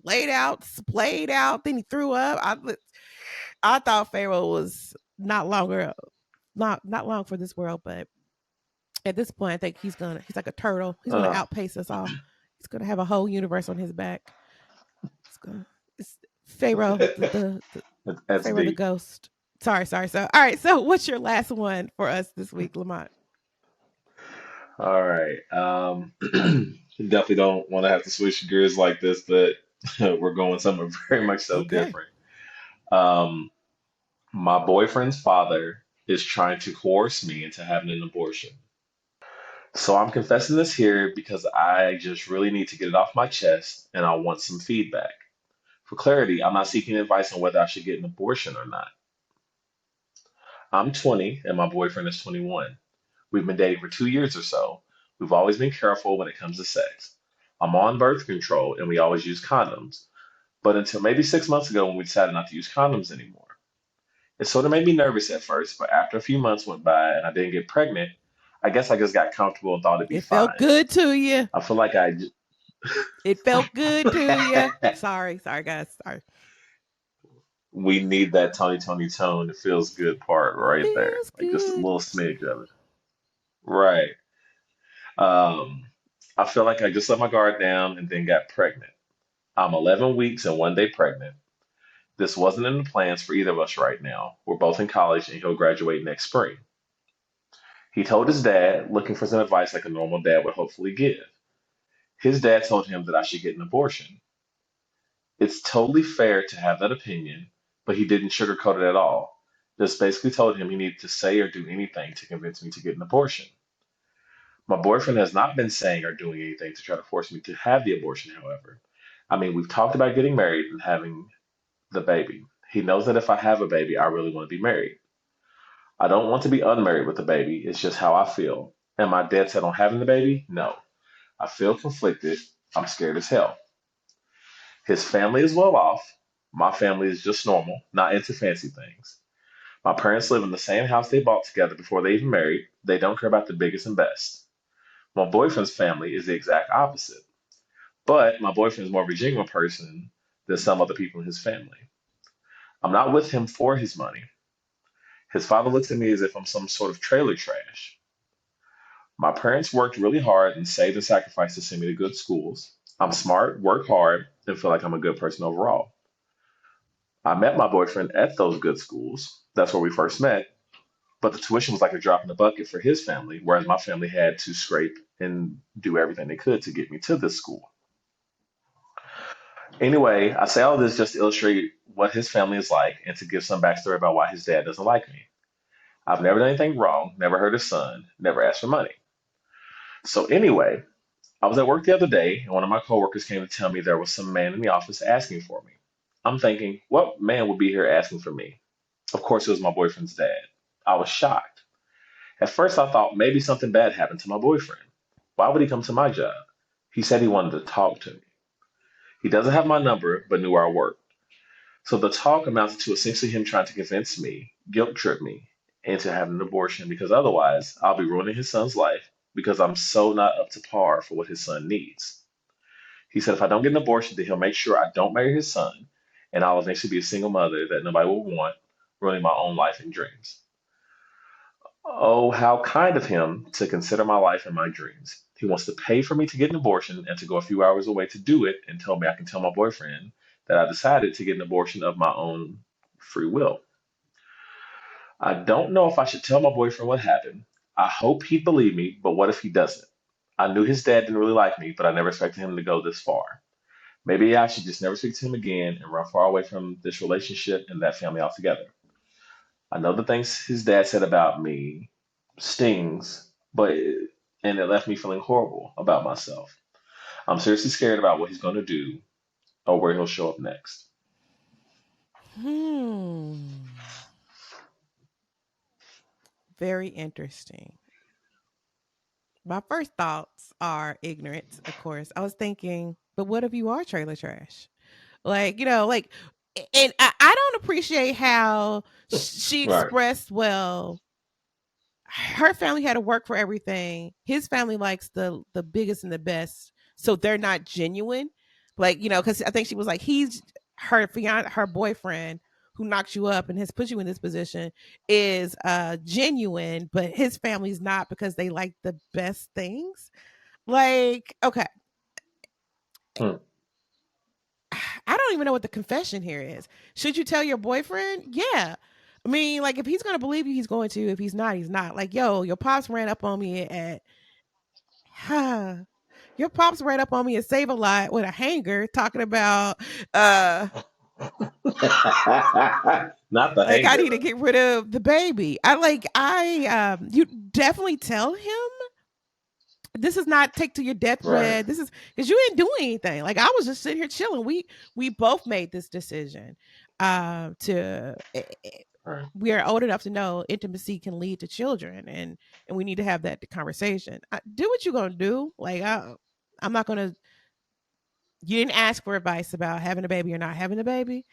laid out, splayed out. Then he threw up. I thought Pharaoh was not long for this world, but at this point, I think he's like a turtle. He's gonna Uh, outpace us all. He's gonna have a whole universe on his back. It's Pharaoh, the that's Pharaoh the deep. ghost. Sorry. So, all right. So, what's your last one for us this week, Lamont? All right. Definitely don't want to have to switch gears like this, but we're going somewhere very much so Okay. different. Um, my boyfriend's father is trying to coerce me into having an abortion. So I'm confessing this here because I just really need to get it off my chest and I want some feedback. For clarity, I'm not seeking advice on whether I should get an abortion or not. I'm 20 and my boyfriend is 21. We've been dating for 2 years or so. We've always been careful when it comes to sex. I'm on birth control and we always use condoms, but until maybe 6 months ago when we decided not to use condoms anymore. It sort of made me nervous at first, but after a few months went by and I didn't get pregnant, I guess I just got comfortable and thought it'd be It felt fine. good to you. I feel like I It felt good to you. Sorry, guys. Sorry. we need that Tony tone. It feels good part right there. Feels Like just a good. little smidge of it. Right. Um, I feel like I just let my guard down and then got pregnant. I'm 11 weeks and 1 day pregnant. This wasn't in the plans for either of us right now. We're both in college and he'll graduate next spring. He told his dad, looking for some advice like a normal dad would hopefully give. His dad told him that I should get an abortion. It's totally fair to have that opinion, but he didn't sugarcoat it at all. Just basically told him he needed to say or do anything to convince me to get an abortion. My boyfriend has not been saying or doing anything to try to force me to have the abortion, however. I mean, we've talked about getting married and having the baby. He knows that if I have a baby, I really want to be married. I don't want to be unmarried with a baby. It's just how I feel. Am I dead set on having the baby? No. I feel conflicted. I'm scared as hell. His family is well off. My family is just normal, not into fancy things. My parents live in the same house they bought together before they even married. They don't care about the biggest and best. My boyfriend's family is the exact opposite. But my boyfriend is more of a genuine person than some other people in his family. I'm not with him for his money. His father looks at me as if I'm some sort of trailer trash. My parents worked really hard and saved and sacrificed to send me to good schools. I'm smart, work hard, and feel like I'm a good person overall. I met my boyfriend at those good schools. That's where we first met. But the tuition was like a drop in the bucket for his family, whereas my family had to scrape and do everything they could to get me to this school. Anyway, I say all this just to illustrate what his family is like and to give some backstory about why his dad doesn't like me. I've never done anything wrong, never hurt his son, never asked for money. So anyway, I was at work the other day and one of my coworkers came to tell me there was some man in the office asking for me. I'm thinking, what man would be here asking for me? Of course, it was my boyfriend's dad. I was shocked. At first, I thought maybe something bad happened to my boyfriend. Why would he come to my job? He said he wanted to talk to me. He doesn't have my number, but knew where I worked. So the talk amounted to essentially him trying to convince me, guilt trip me, into having an abortion because otherwise I'll be ruining his son's life because I'm so not up to par for what his son needs. He said if I don't get an abortion, then he'll make sure I don't marry his son and I'll eventually be a single mother that nobody will want, ruining my own life and dreams. Oh, how kind of him to consider my life and my dreams. He wants to pay for me to get an abortion and to go a few hours away to do it and tell me I can tell my boyfriend that I decided to get an abortion of my own free will. I don't know if I should tell my boyfriend what happened. I hope he'd believe me, but what if he doesn't? I knew his dad didn't really like me, but I never expected him to go this far. Maybe I should just never speak to him again and run far away from this relationship and that family altogether. I know the things his dad said about me stings, and it left me feeling horrible about myself. I'm seriously scared about what he's going to do or where he'll show up next. Hmm. Very interesting. My first thoughts are ignorance, of course. I was thinking, but what if you are trailer trash? Like, and I don't appreciate how she Right. expressed, well, her family had to work for everything. His family likes the biggest and the best, so they're not genuine. Like, because I think she was like, he's her boyfriend who knocks you up and has put you in this position is genuine, but his family's not because they like the best things. Like, okay, Hmm. I don't even know what the confession here is. Should you tell your boyfriend? Yeah. I mean, like, if he's gonna believe you, he's going to. If he's not, he's not. Like, yo, your pops ran up on me at your pops ran up on me at Save a Lot with a hanger talking about Not the like I hanger need to though. get rid of the baby. I you definitely tell him this is not take to your Right. deathbed. This is because you didn't do anything. Like I was just sitting here chilling. We both made this decision. To Right. we are old enough to know intimacy can lead to children, and we need to have that conversation. Do what you're gonna do. Like I'm not gonna. You didn't ask for advice about having a baby or not having a baby.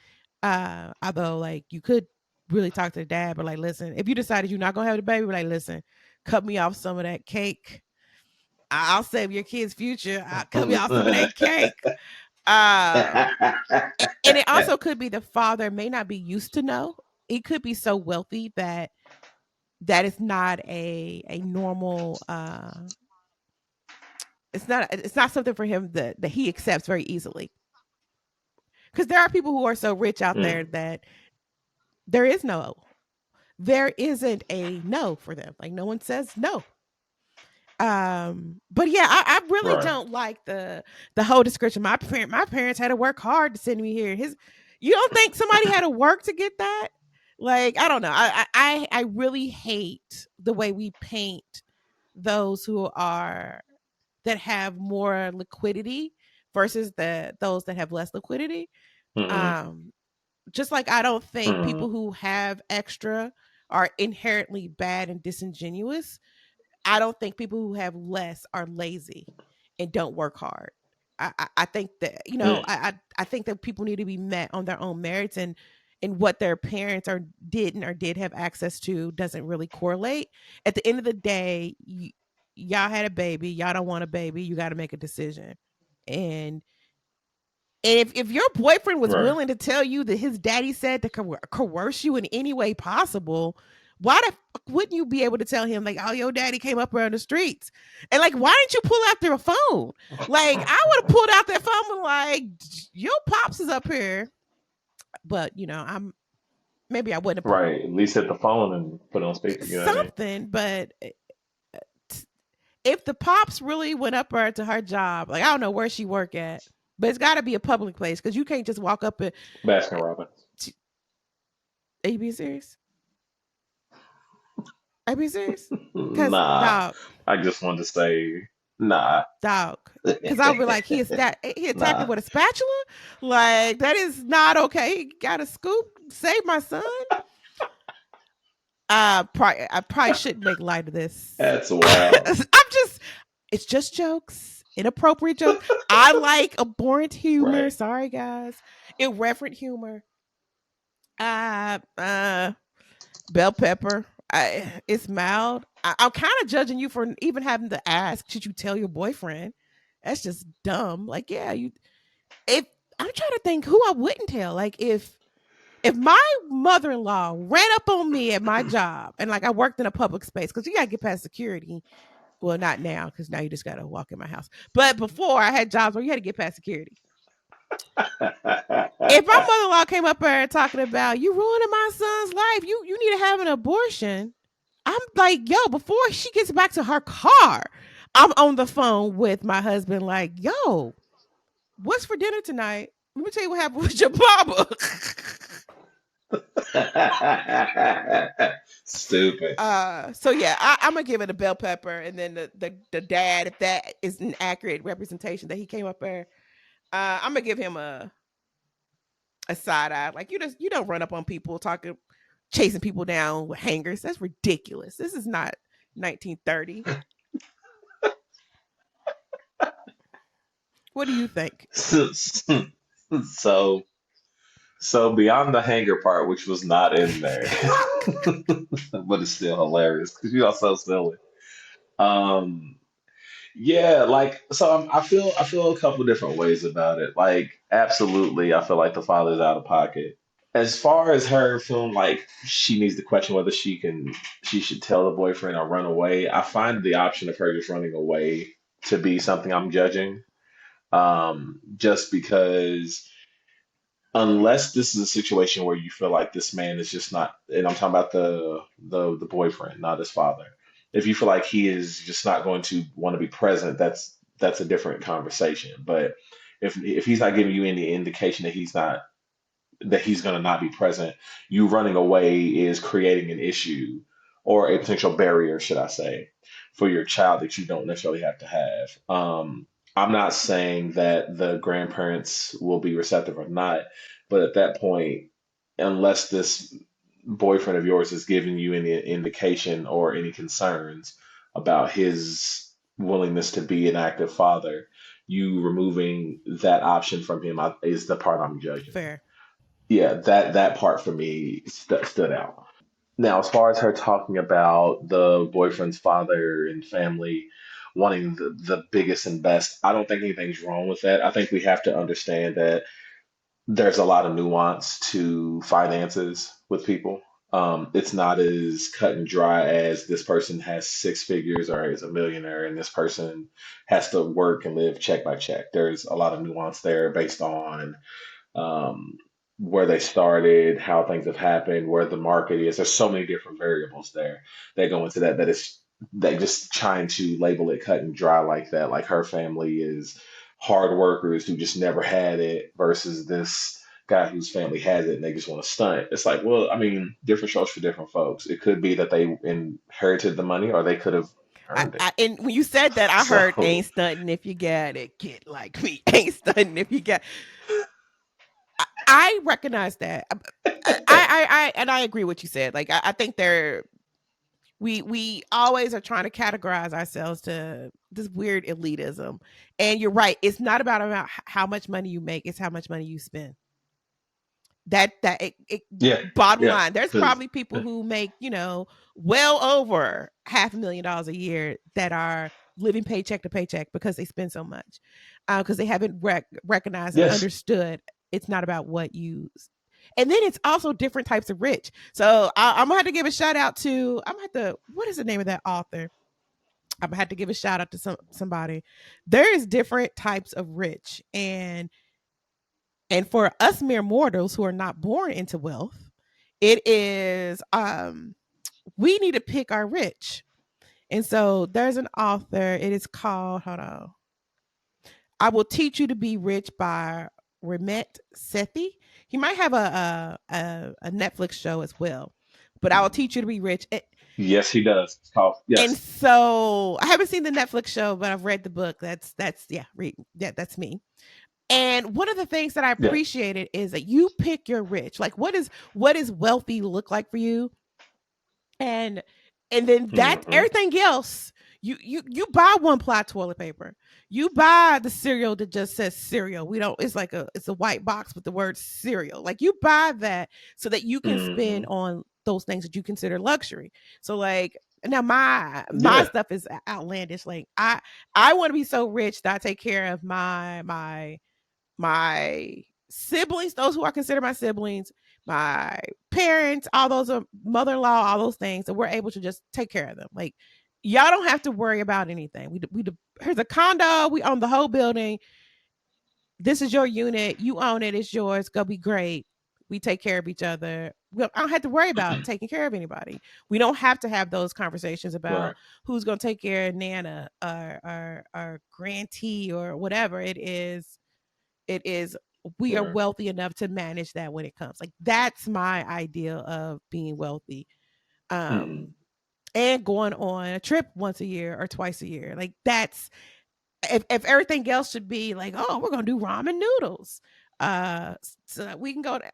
Although like you could really talk to the dad, but like listen, if you decided you're not gonna have the baby, like listen, cut me off some of that cake. I'll save your kid's future. I'll cut me off some of that cake. Uh, and it also could be the father may not be used to know. It could be so wealthy that that is not a normal. It's not something for him that he accepts very easily. Because there are people who are so rich out there Mm, that there is no, there isn't a no for them. Like no one says no. But yeah, I really right. don't like the whole description. My parents had to work hard to send me here. His, you don't think somebody had to work to get that? Like I don't know. I really hate the way we paint those who are that have more liquidity versus those that have less liquidity. Mm-hmm. Um, just like I don't think Mm-hmm. people who have extra are inherently bad and disingenuous. I don't think people who have less are lazy and don't work hard. I think that Mm, I think that people need to be met on their own merits, and what their parents or didn't or did have access to doesn't really correlate. At the end of the day, y'all had a baby, y'all don't want a baby, you got to make a decision. And if your boyfriend was right. willing to tell you that his daddy said to coerce you in any way possible, why the fuck wouldn't you be able to tell him like, "Oh, your daddy came up around the streets," and like, why didn't you pull out their phone? Like, I would have pulled out that phone and like, "Your pops is up here," but I'm maybe I wouldn't have Right. At least hit the phone and put it on speaker. You know what I mean? something, but if the pops really went up her to her job, like I don't know where she work at, but it's got to be a public place because you can't just walk up and. Baskin Robbins. Are you being serious? Are you being serious? Cause Nah. dog, I just wanted to say, nah. dog. Cause I'll be like, he attacked her Nah. with a spatula. Like that is not okay. He got a scoop. Save my son. I probably shouldn't make light of this. That's wild. It's just jokes, inappropriate jokes. I like abhorrent humor. Right. Sorry, guys, irreverent humor. Uh, uh, Bell pepper. It's mild. I'm kind of judging you for even having to ask. Should you tell your boyfriend? That's just dumb. Like, yeah, you. If I'm trying to think who I wouldn't tell. Like, if my mother-in-law ran up on me at my job and like I worked in a public space because you gotta get past security. Well, not now because now you just gotta walk in my house. But before I had jobs where you had to get past security. If my mother-in-law came up there talking about you ruining my son's life, you need to have an abortion. I'm like, yo, before she gets back to her car, I'm on the phone with my husband, like, yo, what's for dinner tonight? Let me tell you what happened with your mama. Stupid. So yeah, I'm gonna give it a bell pepper, and then the dad, if that is an accurate representation that he came up there, I'm gonna give him a side eye. Like you don't run up on people talking, chasing people down with hangers. That's ridiculous. This is not 1930. What do you think? So, so beyond the hanger part, which was not in there, but it's still hilarious because you are so silly. Um, yeah, like so I feel a couple different ways about it. Like, absolutely, I feel like the father's out of pocket. As far as her feeling like she needs to question whether she should tell the boyfriend or run away, I find the option of her just running away to be something I'm judging. Just because unless this is a situation where you feel like this man is just not, and I'm talking about the boyfriend, not his father. If you feel like he is just not going to want to be present, that's a different conversation. But if he's not giving you any indication that he's going to not be present, you running away is creating an issue or a potential barrier, should I say, for your child that you don't necessarily have to have. I'm not saying that the grandparents will be receptive or not, but at that point, unless this boyfriend of yours is giving you any indication or any concerns about his willingness to be an active father, you removing that option from him is the part I'm judging. Fair. Yeah, that part for me stood out. Now, as far as her talking about the boyfriend's father and family wanting the biggest and best, I don't think anything's wrong with that. I think we have to understand that there's a lot of nuance to finances with people. It's not as cut and dry as this person has six figures or is a millionaire and this person has to work and live check by check. There's a lot of nuance there based on um, where they started, how things have happened, where the market is. There's so many different variables there that go into that, that it's that just trying to label it cut and dry like that, like her family is hard workers who just never had it versus this guy whose family has it and they just want to stunt. It's like, well, I mean, different strokes for different folks. It could be that they inherited the money or they could have earned it. And when you said that, I heard So ain't stunting if you got it, kid like me. Ain't stunting if you got. I recognize that. And I agree with what you said. Like I think there we always are trying to categorize ourselves to this weird elitism. And you're right. It's not about how much money you make. It's how much money you spend. It yeah, bottom yeah, line, there's because probably people who make, well over $500,000 a year that are living paycheck to paycheck because they spend so much, because they haven't recognized and yes, understood it's not about what you. And then it's also different types of rich. So I'm gonna have to give a shout out to. I'm gonna have to. What is the name of that author? I'm gonna have to give a shout out to somebody. There is different types of rich, and for us mere mortals who are not born into wealth, it is we need to pick our rich. And so there's an author, it is called, hold on. I Will Teach You to Be Rich by Ramit Sethi. He might have a Netflix show as well. But I Will Teach You to Be Rich. yes, he does. It's called And yes, so I haven't seen the Netflix show, but I've read the book. That's yeah, that's me. And one of the things that I yeah, appreciated is that you pick your rich. Like what is wealthy look like for you? And and then that hmm everything else, you buy one ply toilet paper. You buy the cereal that just says cereal. We don't it's a white box with the word cereal. Like you buy that so that you can spend hmm on those things that you consider luxury. So like now my yeah, stuff is outlandish. Like I want to be so rich that I take care of my siblings, those who I consider my siblings, my parents, all those mother-in-law, all those things, and we're able to just take care of them. Like y'all don't have to worry about anything. Here's a condo. We own the whole building. This is your unit. You own it. It's yours. Go be great. We take care of each other. I don't have to worry about taking care of anybody. We don't have to have those conversations about right, who's going to take care of Nana or grantee or whatever it is. We are right, wealthy enough to manage that when it comes. Like that's my idea of being wealthy. hmm Um and going on a trip once a year or twice a year. Like that's if everything else should be like, oh, we're gonna do ramen noodles. So that we can go to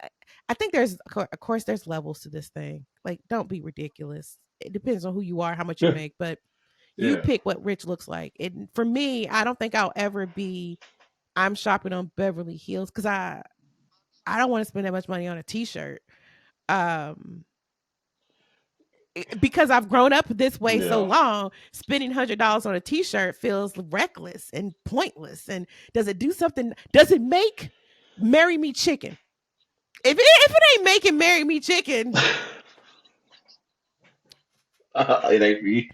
I think there's of course there's levels to this thing. Like don't be ridiculous. It depends on who you are, how much you yeah, make, but you yeah. pick what rich looks like. And for me, I don't think I'll ever be I'm shopping on Beverly Hills because I don't want to spend that much money on a t-shirt. Um because I've grown up this way so Yeah. long, spending $100 on a t-shirt feels reckless and pointless. And does it do something? Does it make marry me chicken? If it ain't making marry me chicken, It ain't me.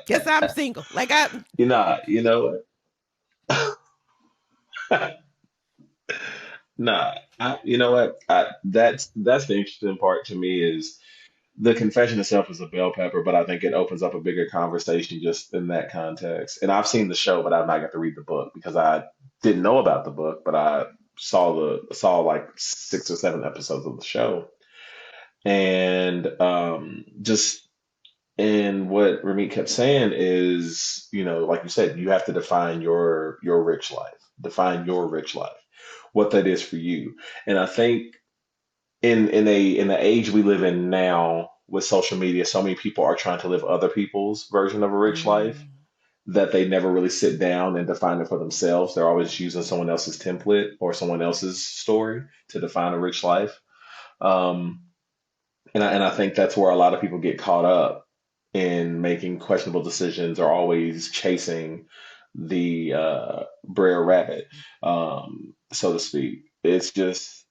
guess I'm single. Like I You know what? Nah, you know what? That's the interesting part to me is the confession itself is a bell pepper, but I think it opens up a bigger conversation just in that context. And I've seen the show, but I've not got to read the book because I didn't know about the book, but I saw like 6 or 7 episodes of the show, and just and what Ramit kept saying is, like you said, you have to define your rich life, define your rich life, what that is for you. And I think in the age we live in now with social media, so many people are trying to live other people's version of a rich life mm, that they never really sit down and define it for themselves. They're always using someone else's template or someone else's story to define a rich life. Um, and I think that's where a lot of people get caught up in making questionable decisions or always chasing the Brer Rabbit, so to speak. It's just,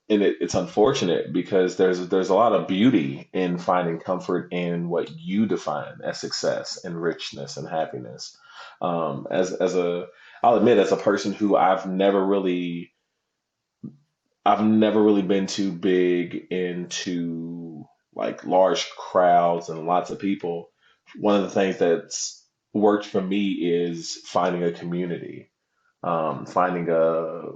and it's unfortunate because there's a lot of beauty in finding comfort in what you define as success and richness and happiness. As a I'll admit, as a person who I've never really been too big into like large crowds and lots of people. One of the things that's worked for me is finding a community, finding a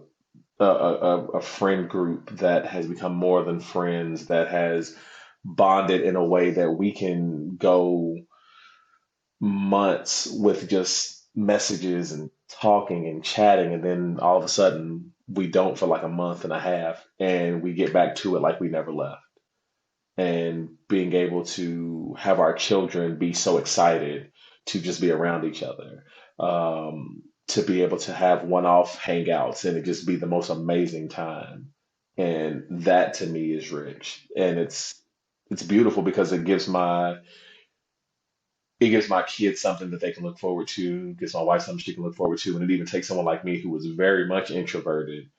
friend group that has become more than friends, that has bonded in a way that we can go months with just messages and talking and chatting, and then all of a sudden we don't for like a month and a half, and we get back to it like we never left. And being able to have our children be so excited to just be around each other, to be able to have one-off hangouts and it just be the most amazing time. And that to me is rich, and it's beautiful because it gives my kids something that they can look forward to, gives my wife something she can look forward to, and it even takes someone like me who was very much introverted.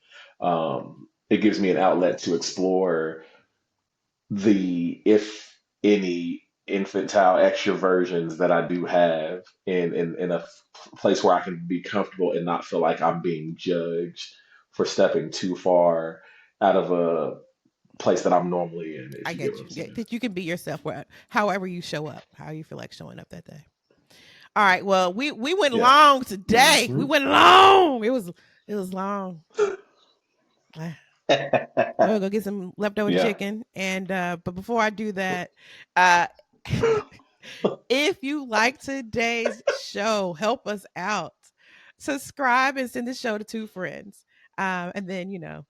It gives me an outlet to explore the, if any, infantile extroversions that I do have in a place where I can be comfortable and not feel like I'm being judged for stepping too far out of a place that I'm normally in, if I you get get what you. I'm Yeah, saying. that you can be yourself however you show up, how you feel like showing up that day. All right. Well, we went Yeah. long today. We Hmm. went long. It was long. Ah, I'm gonna go get some leftover Yeah. chicken. And but before I do that, uh if you like today's show, help us out. Subscribe and send the show to two friends. And then,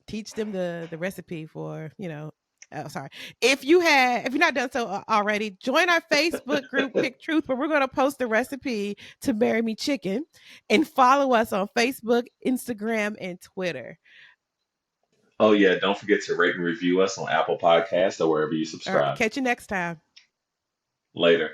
teach them the recipe for, oh, sorry. If you're not done so already, join our Facebook group Pick Truth, where we're going to post the recipe to Marry Me Chicken, and follow us on Facebook, Instagram, and Twitter. Oh yeah, don't forget to rate and review us on Apple Podcasts or wherever you All right, subscribe. catch you next time. Later.